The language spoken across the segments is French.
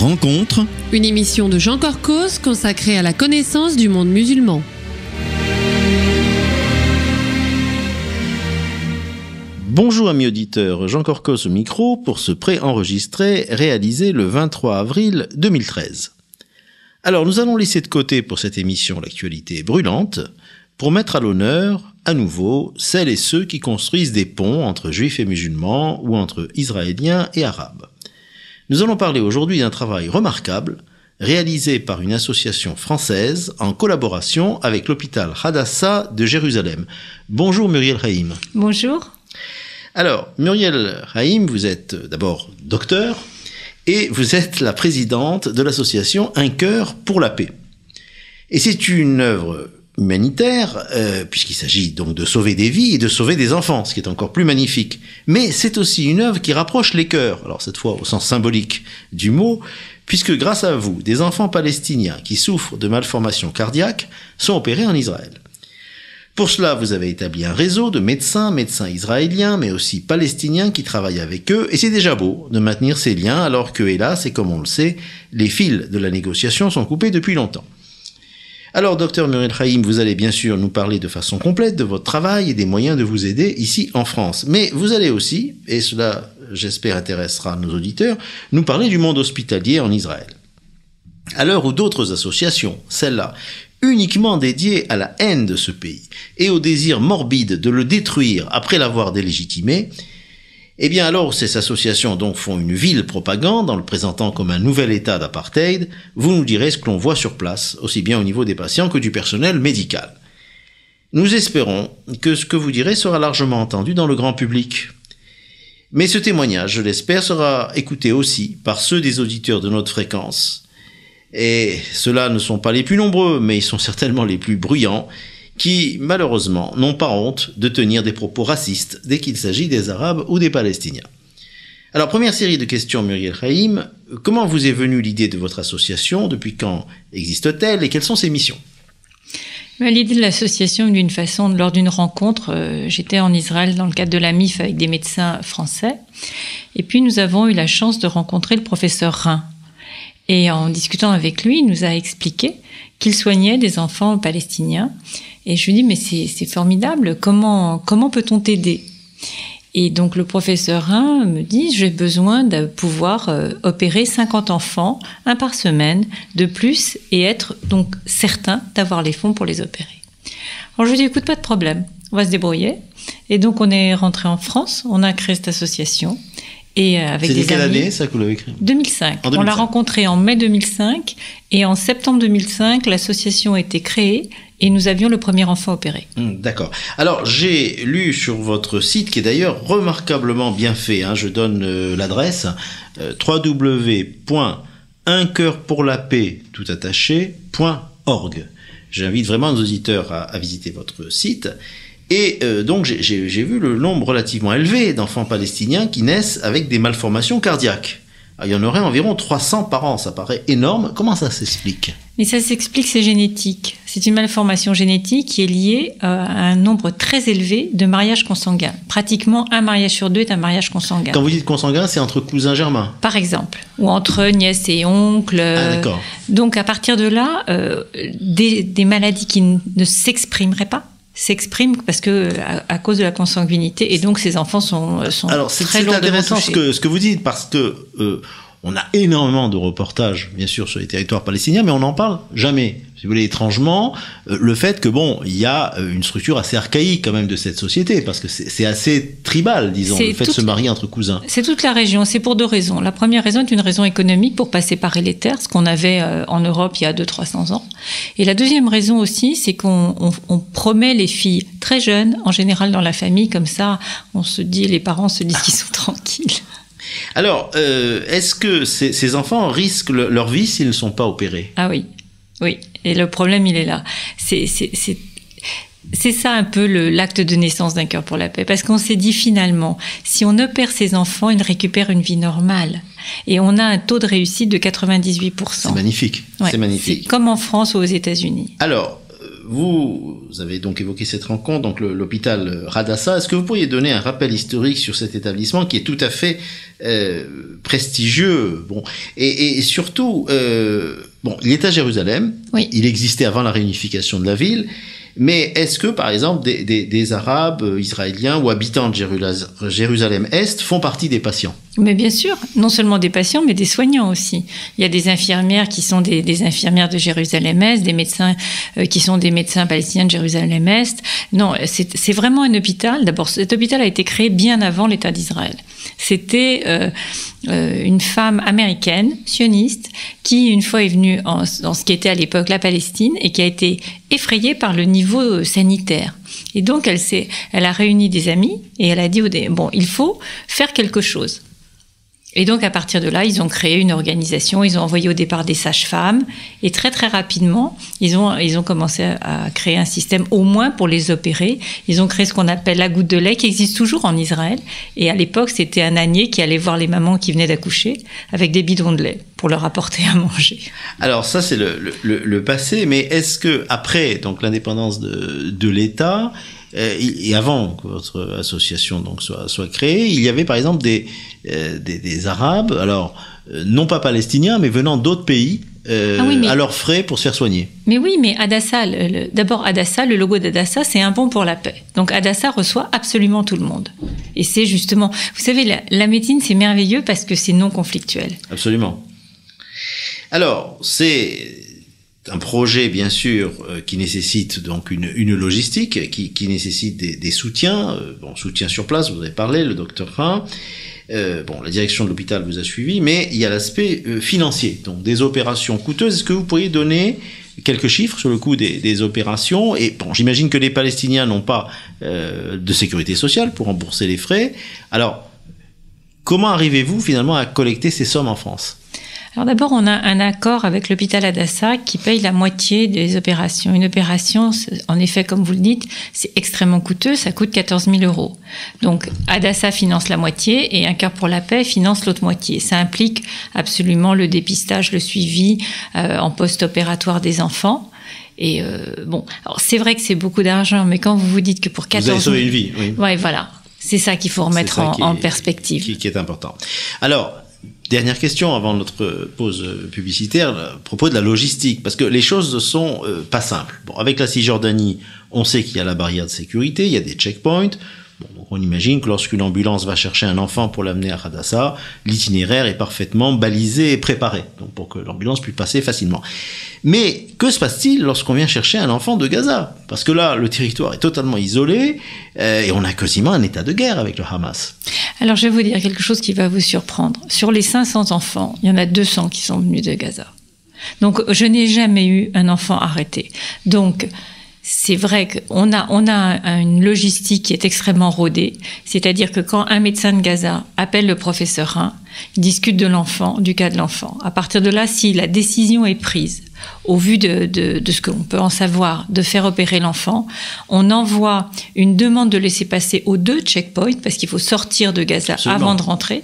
Rencontre, une émission de Jean Corcos consacrée à la connaissance du monde musulman. Bonjour amis auditeurs, Jean Corcos au micro pour ce pré-enregistré réalisé le 23 avril 2013. Alors nous allons laisser de côté pour cette émission l'actualité brûlante pour mettre à l'honneur à nouveau celles et ceux qui construisent des ponts entre juifs et musulmans ou entre israéliens et arabes. Nous allons parler aujourd'hui d'un travail remarquable réalisé par une association française en collaboration avec l'hôpital Hadassah de Jérusalem. Bonjour Muriel Haïm. Bonjour. Alors, Muriel Haïm, vous êtes d'abord docteur et vous êtes la présidente de l'association Un cœur pour la paix. Et c'est une œuvre humanitaire, puisqu'il s'agit donc de sauver des vies et de sauver des enfants, ce qui est encore plus magnifique. Mais c'est aussi une œuvre qui rapproche les cœurs, alors cette fois au sens symbolique du mot, puisque grâce à vous, des enfants palestiniens qui souffrent de malformations cardiaques sont opérés en Israël. Pour cela, vous avez établi un réseau de médecins israéliens, mais aussi palestiniens qui travaillent avec eux, et c'est déjà beau de maintenir ces liens, alors que, hélas, et comme on le sait, les fils de la négociation sont coupés depuis longtemps. Alors, docteur Muriel Haïm, vous allez bien sûr nous parler de façon complète de votre travail et des moyens de vous aider ici en France. Mais vous allez aussi, et cela, j'espère, intéressera nos auditeurs, nous parler du monde hospitalier en Israël. À l'heure où d'autres associations, celle-là, uniquement dédiées à la haine de ce pays et au désir morbide de le détruire après l'avoir délégitimé, eh bien alors ces associations donc font une vile propagande en le présentant comme un nouvel état d'apartheid, vous nous direz ce que l'on voit sur place, aussi bien au niveau des patients que du personnel médical. Nous espérons que ce que vous direz sera largement entendu dans le grand public. Mais ce témoignage, je l'espère, sera écouté aussi par ceux des auditeurs de notre fréquence. Et ceux-là ne sont pas les plus nombreux, mais ils sont certainement les plus bruyants, qui, malheureusement, n'ont pas honte de tenir des propos racistes dès qu'il s'agit des Arabes ou des Palestiniens. Alors, première série de questions, Muriel Haïm, comment vous est venue l'idée de votre association, depuis quand existe-t-elle et quelles sont ses missions ? L'idée de l'association, d'une façon, lors d'une rencontre, j'étais en Israël dans le cadre de la MIF avec des médecins français, et puis nous avons eu la chance de rencontrer le professeur Rhin. Et en discutant avec lui, il nous a expliqué qu'il soignait des enfants palestiniens. Et je lui dis, mais c'est formidable, comment peut-on t'aider ? Et donc le professeur Rhin me dit, j'ai besoin de pouvoir opérer 50 enfants, un par semaine, de plus, et être donc certain d'avoir les fonds pour les opérer. Alors je lui dis, écoute, pas de problème, on va se débrouiller. Et donc on est rentré en France, on a créé cette association. Et avec c'est des quelle amis. année ça que vous l'avez créé ? 2005. En 2005. On l'a rencontré en mai 2005 et en septembre 2005, l'association a été créée et nous avions le premier enfant opéré. D'accord. Alors, j'ai lu sur votre site, qui est d'ailleurs remarquablement bien fait, je donne l'adresse, www.uncoeurpourlapaix.org. J'invite vraiment nos auditeurs à visiter votre site. Et donc j'ai vu le nombre relativement élevé d'enfants palestiniens qui naissent avec des malformations cardiaques. Alors, il y en aurait environ 300 par an, ça paraît énorme. Comment ça s'explique ? Mais ça s'explique, c'est génétique. C'est une malformation génétique qui est liée à un nombre très élevé de mariages consanguins. Pratiquement un mariage sur deux est un mariage consanguin. Quand vous dites consanguin, c'est entre cousins germains ? Par exemple, ou entre nièces et oncles. Ah, d'accord. Donc à partir de là, des maladies qui ne s'exprimeraient pas s'expriment parce que à cause de la consanguinité, et donc ces enfants sont alors très c'est intéressant touchés. ce que vous dites, parce que on a énormément de reportages bien sûr sur les territoires palestiniens, mais on n'en parle jamais. Si vous voulez, étrangement, le fait que il y a une structure assez archaïque quand même de cette société, parce que c'est assez tribal, disons, le fait de se marier entre cousins. C'est toute la région, c'est pour deux raisons. La première raison est une raison économique pour pas séparer les terres, ce qu'on avait en Europe il y a 200-300 ans. Et la deuxième raison aussi, c'est qu'on promet les filles très jeunes, en général dans la famille, comme ça, les parents se disent qu'ils sont tranquilles. Alors, est-ce que ces enfants risquent leur vie s'ils ne sont pas opérés ? Ah oui. Oui, et le problème, il est là. C'est ça un peu l'acte de naissance d'un cœur pour la paix. Parce qu'on s'est dit finalement, si on opère ces enfants, ils récupèrent une vie normale. Et on a un taux de réussite de 98%. C'est magnifique. Ouais, c'est magnifique. C'est comme en France ou aux États-Unis. Alors, vous avez donc évoqué cette rencontre, donc l'hôpital Hadassah. Est-ce que vous pourriez donner un rappel historique sur cet établissement qui est tout à fait prestigieux. Bon, et surtout, bon, il est à Jérusalem. Oui. Il existait avant la réunification de la ville. Mais est-ce que, par exemple, des Arabes israéliens ou habitants de Jérusalem-Est font partie des patients? Mais bien sûr, non seulement des patients, mais des soignants aussi. Il y a des infirmières qui sont des infirmières de Jérusalem-Est, des médecins qui sont des médecins palestiniens de Jérusalem-Est. Non, c'est vraiment un hôpital. D'abord, cet hôpital a été créé bien avant l'État d'Israël. C'était une femme américaine, sioniste, qui une fois est venue dans ce qui était à l'époque la Palestine et qui a été effrayée par le niveau sanitaire. Et donc elle a réuni des amis et elle a dit bon, il faut faire quelque chose. Et donc, à partir de là, ils ont créé une organisation, ils ont envoyé au départ des sages-femmes, et très très rapidement, ils ont commencé à créer un système au moins pour les opérer. Ils ont créé ce qu'on appelle la goutte de lait, qui existe toujours en Israël. Et à l'époque, c'était un ânier qui allait voir les mamans qui venaient d'accoucher avec des bidons de lait pour leur apporter à manger. Alors ça, c'est le passé, mais est-ce que après donc l'indépendance de l'État, et avant que votre association donc soit créée, il y avait par exemple des Arabes, alors non pas palestiniens, mais venant d'autres pays, à leurs frais pour se faire soigner. Mais oui, mais Hadassah, d'abord Hadassah, le logo d'Hadassah, c'est un pont pour la paix. Donc Hadassah reçoit absolument tout le monde. Et c'est justement, vous savez, la médecine, c'est merveilleux parce que c'est non conflictuel. Absolument. Alors, c'est un projet, bien sûr, qui nécessite donc une logistique, qui nécessite des soutiens, soutien sur place, vous avez parlé, le docteur Rhin. La direction de l'hôpital vous a suivi, mais il y a l'aspect financier, donc des opérations coûteuses. Est-ce que vous pourriez donner quelques chiffres sur le coût des opérations? Et bon, j'imagine que les Palestiniens n'ont pas de sécurité sociale pour rembourser les frais. Alors, comment arrivez-vous finalement à collecter ces sommes en France? Alors d'abord, on a un accord avec l'hôpital Hadassah qui paye la moitié des opérations. Une opération, en effet, comme vous le dites, c'est extrêmement coûteux, ça coûte 14 000 €. Donc Hadassah finance la moitié et Un Cœur pour la Paix finance l'autre moitié. Ça implique absolument le dépistage, le suivi en post-opératoire des enfants. Et alors c'est vrai que c'est beaucoup d'argent, mais quand vous vous dites que pour 14 000... Vous avez sauvé une vie, oui. Ouais, voilà. C'est ça qu'il faut remettre en perspective. Qui est important. Alors, dernière question avant notre pause publicitaire, à propos de la logistique, parce que les choses ne sont pas simples. Bon, avec la Cisjordanie, on sait qu'il y a la barrière de sécurité, il y a des checkpoints. Bon, donc on imagine que lorsqu'une ambulance va chercher un enfant pour l'amener à Hadassah, l'itinéraire est parfaitement balisé et préparé, donc pour que l'ambulance puisse passer facilement. Mais que se passe-t-il lorsqu'on vient chercher un enfant de Gaza? Parce que là, le territoire est totalement isolé et on a quasiment un état de guerre avec le Hamas. Alors, je vais vous dire quelque chose qui va vous surprendre. Sur les 500 enfants, il y en a 200 qui sont venus de Gaza. Donc, je n'ai jamais eu un enfant arrêté. Donc, c'est vrai qu'on a une logistique qui est extrêmement rodée. C'est-à-dire que quand un médecin de Gaza appelle le professeur Rhin, il discute de l'enfant, du cas de l'enfant. À partir de là, si la décision est prise, au vu de ce qu'on peut en savoir, de faire opérer l'enfant, on envoie une demande de laisser-passer aux 2 checkpoints, parce qu'il faut sortir de Gaza avant de rentrer,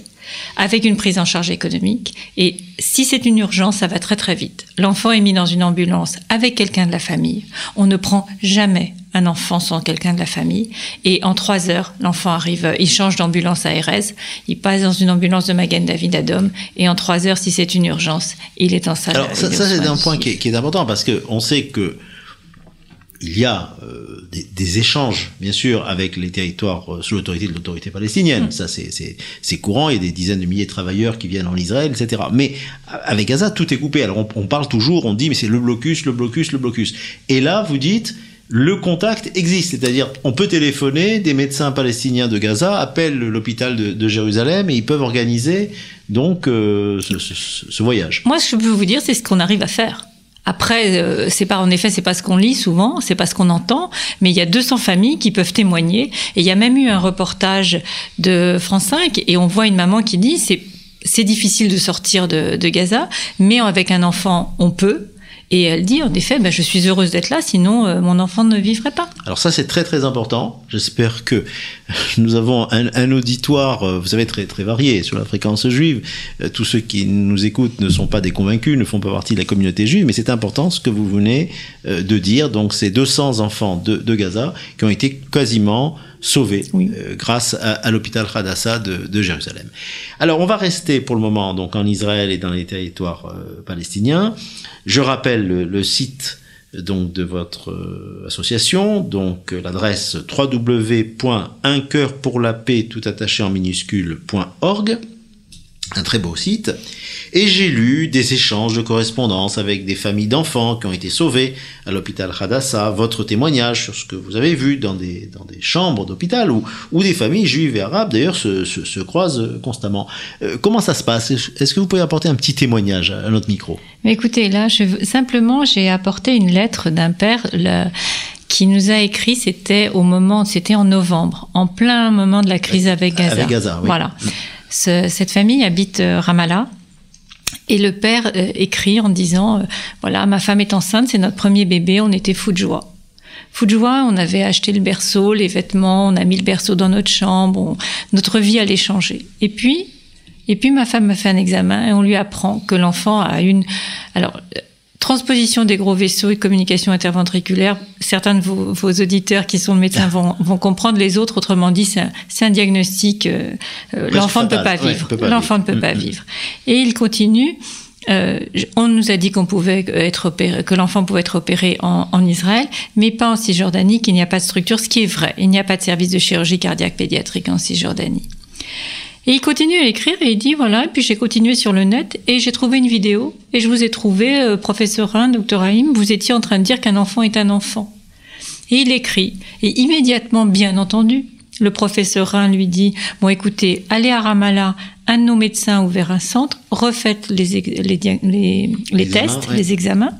avec une prise en charge économique. Et si c'est une urgence, ça va très très vite. L'enfant est mis dans une ambulance avec quelqu'un de la famille. On ne prend jamais un enfant sans quelqu'un de la famille. Et en 3 heures, l'enfant arrive, il change d'ambulance à Erez, il passe dans une ambulance de Magen David Adom, et en 3 heures, si c'est une urgence, il est en salle. Alors ça c'est un point qui est important, parce que on sait que il y a des échanges, bien sûr, avec les territoires sous l'autorité de l'autorité palestinienne. Ça, c'est courant. Il y a des dizaines de milliers de travailleurs qui viennent en Israël, etc. Mais avec Gaza, tout est coupé. Alors, on parle toujours, on dit, mais c'est le blocus. Et là, vous dites, le contact existe. C'est-à-dire, on peut téléphoner, des médecins palestiniens de Gaza appellent l'hôpital de Jérusalem et ils peuvent organiser, donc, ce voyage. Moi, ce que je peux vous dire, c'est ce qu'on arrive à faire. Après, c'est pas ce qu'on lit souvent, c'est pas ce qu'on entend, mais il y a 200 familles qui peuvent témoigner. Et il y a même eu un reportage de France 5 et on voit une maman qui dit c'est difficile de sortir de Gaza, mais avec un enfant, on peut. Et elle dit, en effet, je suis heureuse d'être là, sinon mon enfant ne vivrait pas. Alors ça, c'est très très important. J'espère que nous avons un auditoire, vous savez, très très varié sur la fréquence juive. Tous ceux qui nous écoutent ne sont pas des convaincus, ne font pas partie de la communauté juive, mais c'est important ce que vous venez de dire. Donc, ces 200 enfants de Gaza qui ont été quasiment sauvé grâce à l'hôpital Hadassah de Jérusalem. Alors, on va rester pour le moment donc en Israël et dans les territoires palestiniens. Je rappelle le site donc de votre association, donc l'adresse www.uncoeurpourlapaix tout attaché en minuscule.org, un très beau site. Et j'ai lu des échanges de correspondance avec des familles d'enfants qui ont été sauvés à l'hôpital Hadassah, votre témoignage sur ce que vous avez vu dans des chambres d'hôpital où des familles juives et arabes d'ailleurs se croisent constamment. Comment ça se passe? Est-ce que vous pouvez apporter un petit témoignage à notre micro? Mais écoutez, là, j'ai apporté une lettre d'un père qui nous a écrit, c'était en novembre, en plein moment de la crise avec Gaza. Avec Gaza, oui. Voilà. Cette famille habite Ramallah. Et le père écrit en disant voilà, ma femme est enceinte, c'est notre premier bébé, on était fous de joie. Fous de joie, on avait acheté le berceau, les vêtements, on a mis le berceau dans notre chambre, notre vie allait changer. Et puis ma femme m'a fait un examen et on lui apprend que l'enfant a transposition des gros vaisseaux et communication interventriculaire. Certains de vos auditeurs qui sont médecins vont comprendre, les autres, autrement dit, c'est un diagnostic, l'enfant ne peut pas vivre. L'enfant ne peut pas vivre. Et il continue, on nous a dit que l'enfant pouvait être opéré en Israël, mais pas en Cisjordanie, qu'il n'y a pas de structure, ce qui est vrai. Il n'y a pas de service de chirurgie cardiaque pédiatrique en Cisjordanie. Et il continue à écrire et il dit voilà, et puis j'ai continué sur le net et j'ai trouvé une vidéo et je vous ai trouvé, professeur Rhin, docteur Haïm, vous étiez en train de dire qu'un enfant est un enfant. Et il écrit, et immédiatement, bien entendu, le professeur Rhin lui dit bon écoutez, allez à Ramallah, un de nos médecins a ouvert un centre, refaites les tests, les examens.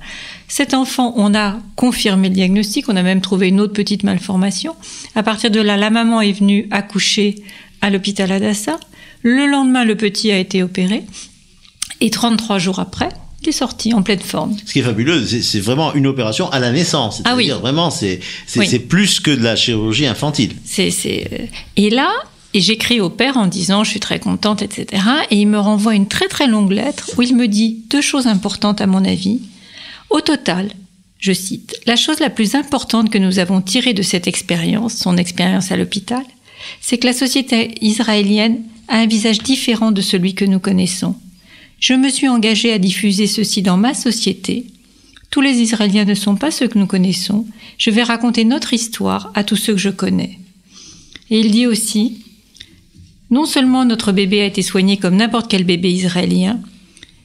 Cet enfant, on a confirmé le diagnostic, on a même trouvé une autre petite malformation. À partir de là, la maman est venue accoucher à l'hôpital Hadassah. Le lendemain, le petit a été opéré et 33 jours après, il est sorti en pleine forme. Ce qui est fabuleux, c'est vraiment une opération à la naissance. C'est-à-dire vraiment, c'est plus que de la chirurgie infantile. Et là, j'écris au père en disant je suis très contente, etc. Et il me renvoie une très très longue lettre où il me dit 2 choses importantes à mon avis. Au total, je cite, la chose la plus importante que nous avons tirée de cette expérience, son expérience à l'hôpital, c'est que la société israélienne a un visage différent de celui que nous connaissons. Je me suis engagée à diffuser ceci dans ma société. Tous les Israéliens ne sont pas ceux que nous connaissons. Je vais raconter notre histoire à tous ceux que je connais. Et il dit aussi, non seulement notre bébé a été soigné comme n'importe quel bébé israélien,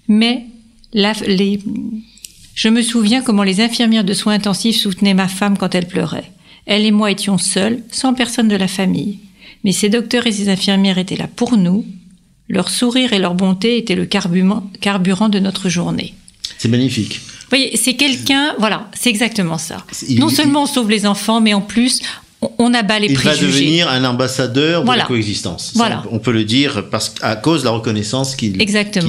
mais je me souviens comment les infirmières de soins intensifs soutenaient ma femme quand elle pleurait. Elle et moi étions seuls, sans personne de la famille. Mais ces docteurs et ces infirmières étaient là pour nous. Leur sourire et leur bonté étaient le carburant de notre journée. C'est magnifique. Vous voyez, c'est quelqu'un, voilà, c'est exactement ça. Non seulement on sauve les enfants, mais en plus, on abat les préjugés. Il va devenir un ambassadeur de la coexistence. Ça, on peut le dire à cause de la reconnaissance qu'il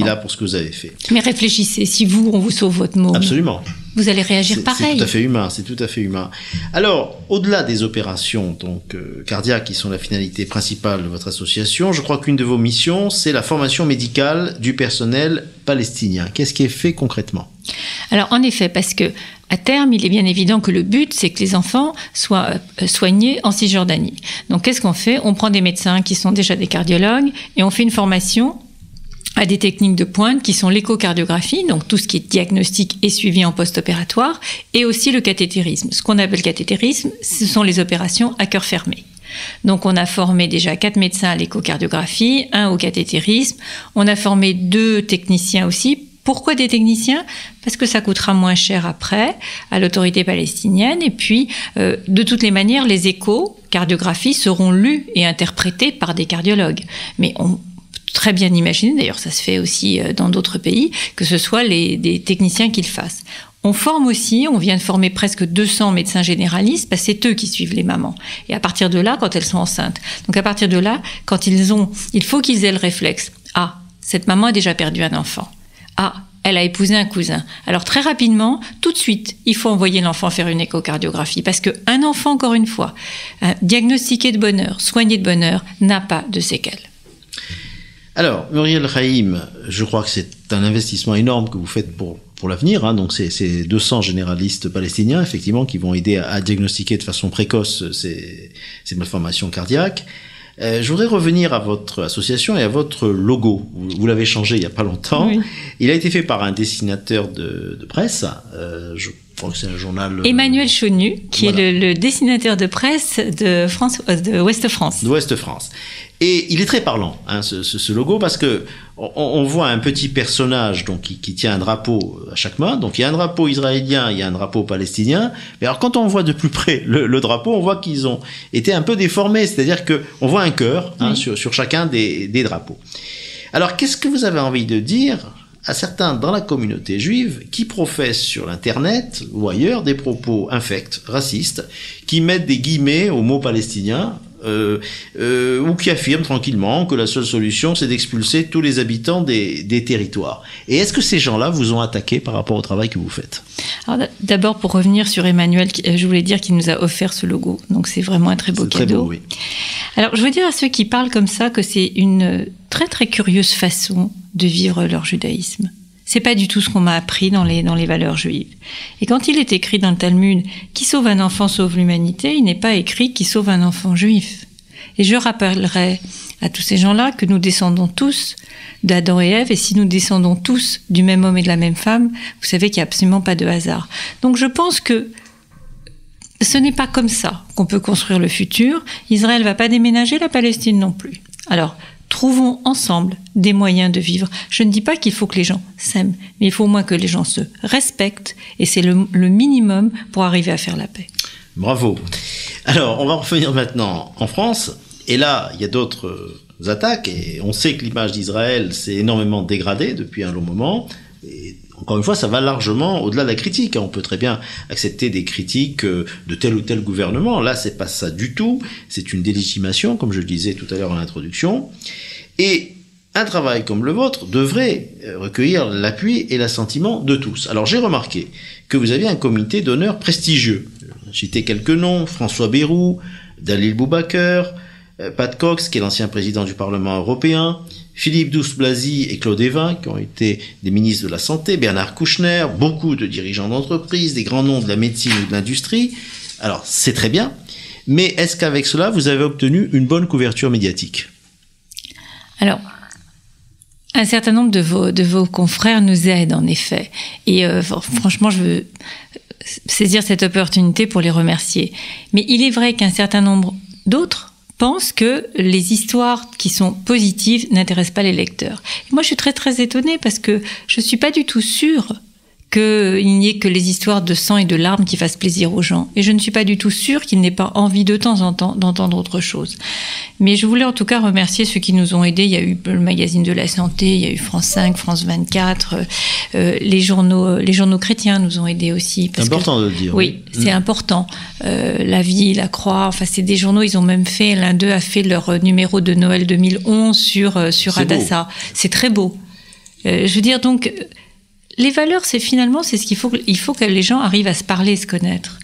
a pour ce que vous avez fait. Mais réfléchissez, si on vous sauve votre môme. Absolument. Vous allez réagir pareil. C'est tout à fait humain. Alors, au-delà des opérations cardiaques qui sont la finalité principale de votre association, je crois qu'une de vos missions, c'est la formation médicale du personnel palestinien. Qu'est-ce qui est fait concrètement? Alors, en effet, parce que à terme, il est bien évident que le but, c'est que les enfants soient soignés en Cisjordanie. Donc, qu'est-ce qu'on fait? On prend des médecins qui sont déjà des cardiologues et on fait une formation à des techniques de pointe qui sont l'échocardiographie, donc tout ce qui est diagnostic et suivi en post-opératoire, et aussi le cathétérisme. Ce qu'on appelle cathétérisme, ce sont les opérations à cœur fermé. Donc on a formé déjà 4 médecins à l'échocardiographie, 1 au cathétérisme, on a formé 2 techniciens aussi. Pourquoi des techniciens? Parce que ça coûtera moins cher après à l'autorité palestinienne, et puis de toutes les manières, les échocardiographies seront lues et interprétées par des cardiologues. Mais on très bien imaginer, d'ailleurs ça se fait aussi dans d'autres pays, que ce soit des techniciens qui le fassent. On forme aussi, on vient de former presque 200 médecins généralistes, parce que c'est eux qui suivent les mamans. Et à partir de là, quand elles sont enceintes. Donc à partir de là, il faut qu'ils aient le réflexe. Ah, cette maman a déjà perdu un enfant. Ah, elle a épousé un cousin. Alors très rapidement, tout de suite, il faut envoyer l'enfant faire une échocardiographie. Parce qu'un enfant, encore une fois, diagnostiqué de bonne heure, soigné de bonne heure, n'a pas de séquelles. Alors, Muriel Haïm, je crois que c'est c'est un investissement énorme que vous faites pour l'avenir, hein. Donc c'est 200 généralistes palestiniens, effectivement, qui vont aider à diagnostiquer de façon précoce ces malformations cardiaques. Je voudrais revenir à votre association et à votre logo. Vous l'avez changé il n'y a pas longtemps. Oui. Il a été fait par un dessinateur de presse. Je crois que c'est un journal... Emmanuel Chaunu, qui est le dessinateur de presse de Ouest France. D'Ouest France. Et il est très parlant, hein, ce logo, parce que on voit un petit personnage donc qui tient un drapeau à chaque main. Donc il y a un drapeau israélien, il y a un drapeau palestinien. Mais alors quand on voit de plus près le drapeau, on voit qu'ils ont été un peu déformés. C'est-à-dire que on voit un cœur, hein, sur chacun des drapeaux. Alors qu'est-ce que vous avez envie de dire à certains dans la communauté juive qui professent sur l'internet ou ailleurs des propos infects, racistes, qui mettent des guillemets au mot palestinien, ou qui affirment tranquillement que la seule solution c'est d'expulser tous les habitants des territoires. Et est-ce que ces gens-là vous ont attaqué par rapport au travail que vous faites? Alors, d'abord, pour revenir sur Emmanuel, je voulais dire qu'il nous a offert ce logo, donc c'est vraiment un très beau cadeau. Très beau, oui. Alors je veux dire à ceux qui parlent comme ça que c'est une très très curieuse façon de vivre leur judaïsme. C'est pas du tout ce qu'on m'a appris dans les valeurs juives. Et quand il est écrit dans le Talmud « Qui sauve un enfant sauve l'humanité », il n'est pas écrit « Qui sauve un enfant juif ». Et je rappellerai à tous ces gens-là que nous descendons tous d'Adam et Ève, et si nous descendons tous du même homme et de la même femme, vous savez qu'il n'y a absolument pas de hasard. Donc je pense que ce n'est pas comme ça qu'on peut construire le futur. Israël ne va pas déménager, la Palestine non plus. Alors, trouvons ensemble des moyens de vivre. Je ne dis pas qu'il faut que les gens s'aiment, mais il faut au moins que les gens se respectent, et c'est le minimum pour arriver à faire la paix. Bravo. Alors, on va revenir maintenant en France, et là, il y a d'autres attaques, et on sait que l'image d'Israël s'est énormément dégradée depuis un long moment, et encore une fois, ça va largement au-delà de la critique. On peut très bien accepter des critiques de tel ou tel gouvernement. Là, c'est pas ça du tout. C'est une délégitimation, comme je le disais tout à l'heure en introduction. Et un travail comme le vôtre devrait recueillir l'appui et l'assentiment de tous. Alors, j'ai remarqué que vous aviez un comité d'honneur prestigieux. J'ai cité quelques noms: François Bayrou, Dalil Boubaker, Pat Cox, qui est l'ancien président du Parlement européen, Philippe Douste-Blazy et Claude Évin, qui ont été des ministres de la Santé, Bernard Kouchner, beaucoup de dirigeants d'entreprises, des grands noms de la médecine ou de l'industrie. Alors, c'est très bien, mais est-ce qu'avec cela, vous avez obtenu une bonne couverture médiatique? Alors, un certain nombre de vos confrères nous aident, en effet. Et franchement, je veux saisir cette opportunité pour les remercier. Mais il est vrai qu'un certain nombre d'autres pensent que les histoires qui sont positives n'intéressent pas les lecteurs. Et moi, je suis très très étonnée parce que je suis pas du tout sûre qu'il n'y ait que les histoires de sang et de larmes qui fassent plaisir aux gens. Et je ne suis pas du tout sûre qu'ils n'aient pas envie de temps en temps d'entendre autre chose. Mais je voulais en tout cas remercier ceux qui nous ont aidés. Il y a eu le magazine de la santé, il y a eu France 5, France 24, les journaux chrétiens nous ont aidés aussi. C'est important de le dire. Oui, c'est important. La Vie, La Croix, enfin c'est des journaux, ils ont même fait, l'un d'eux a fait leur numéro de Noël 2011 sur Hadassah. C'est très beau. Je veux dire donc... Les valeurs, c'est ce qu'il faut. Il faut que les gens arrivent à se parler, se connaître.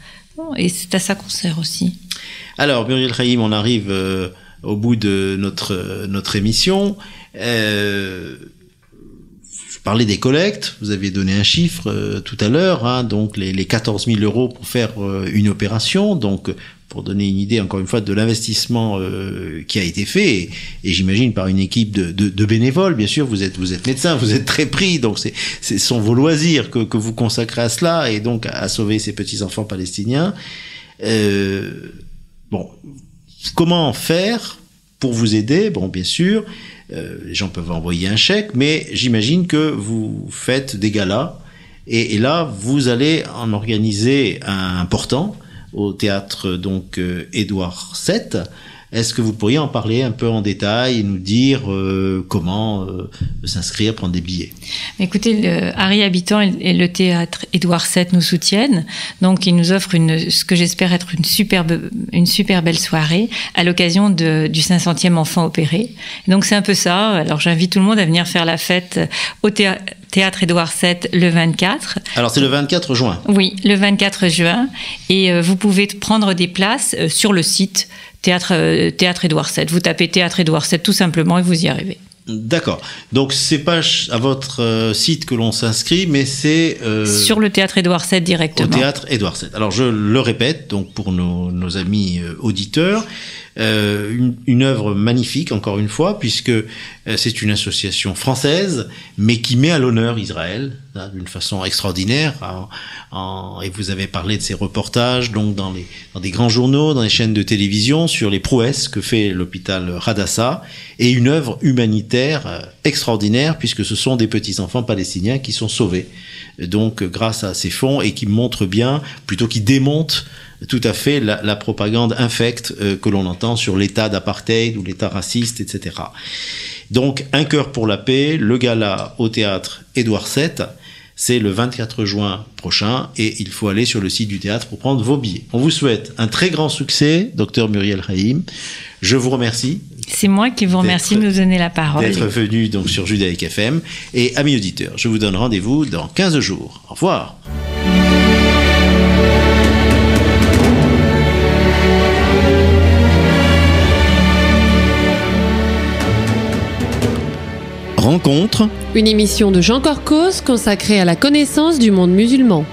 Et c'est à ça qu'on sert aussi. Alors, Muriel Haïm, on arrive au bout de notre émission. Je parlais des collectes. Vous aviez donné un chiffre tout à l'heure, hein, donc les 14 000 € pour faire une opération. Donc, pour donner une idée, encore une fois, de l'investissement qui a été fait, et j'imagine par une équipe de bénévoles, bien sûr, vous êtes médecin, vous êtes très pris, donc ce sont vos loisirs que vous consacrez à cela, et donc à sauver ces petits-enfants palestiniens. Bon, comment faire pour vous aider? Bon, bien sûr, les gens peuvent envoyer un chèque, mais j'imagine que vous faites des galas, et là, vous allez en organiser un important, au théâtre donc Édouard VII. Est-ce que vous pourriez en parler un peu en détail et nous dire comment s'inscrire, prendre des billets? Écoutez, Harry Habitant et le théâtre Édouard VII nous soutiennent. Donc, ils nous offrent ce que j'espère être une super belle soirée à l'occasion du 500e enfant opéré. Donc, c'est un peu ça. Alors, j'invite tout le monde à venir faire la fête au théâtre Édouard VII le 24. Alors, c'est le 24 juin? Oui, le 24 juin. Et vous pouvez prendre des places sur le site Théâtre Édouard VII. Vous tapez Théâtre Édouard VII tout simplement et vous y arrivez. D'accord. Donc c'est pas à votre site que l'on s'inscrit, mais c'est sur le théâtre Édouard VII directement. Au théâtre Édouard VII. Alors je le répète, donc pour nos amis auditeurs, une œuvre magnifique encore une fois, puisque c'est une association française, mais qui met à l'honneur Israël d'une façon extraordinaire. Et vous avez parlé de ces reportages, donc dans des grands journaux, dans les chaînes de télévision, sur les prouesses que fait l'hôpital Hadassah, et une œuvre humanitaire extraordinaire, puisque ce sont des petits-enfants palestiniens qui sont sauvés, donc grâce à ces fonds, et qui montrent bien, plutôt qui démontent tout à fait la propagande infecte que l'on entend sur l'état d'apartheid ou l'état raciste, etc. Donc, Un cœur pour la paix, le gala au théâtre Édouard VII, c'est le 24 juin prochain, et il faut aller sur le site du théâtre pour prendre vos billets. On vous souhaite un très grand succès, Dr Muriel Haïm. Je vous remercie. C'est moi qui vous remercie de nous donner la parole. D'être venu donc sur Judaïque FM. Et amis auditeurs, je vous donne rendez-vous dans 15 jours. Au revoir. Rencontre. Une émission de Jean Corcos consacrée à la connaissance du monde musulman.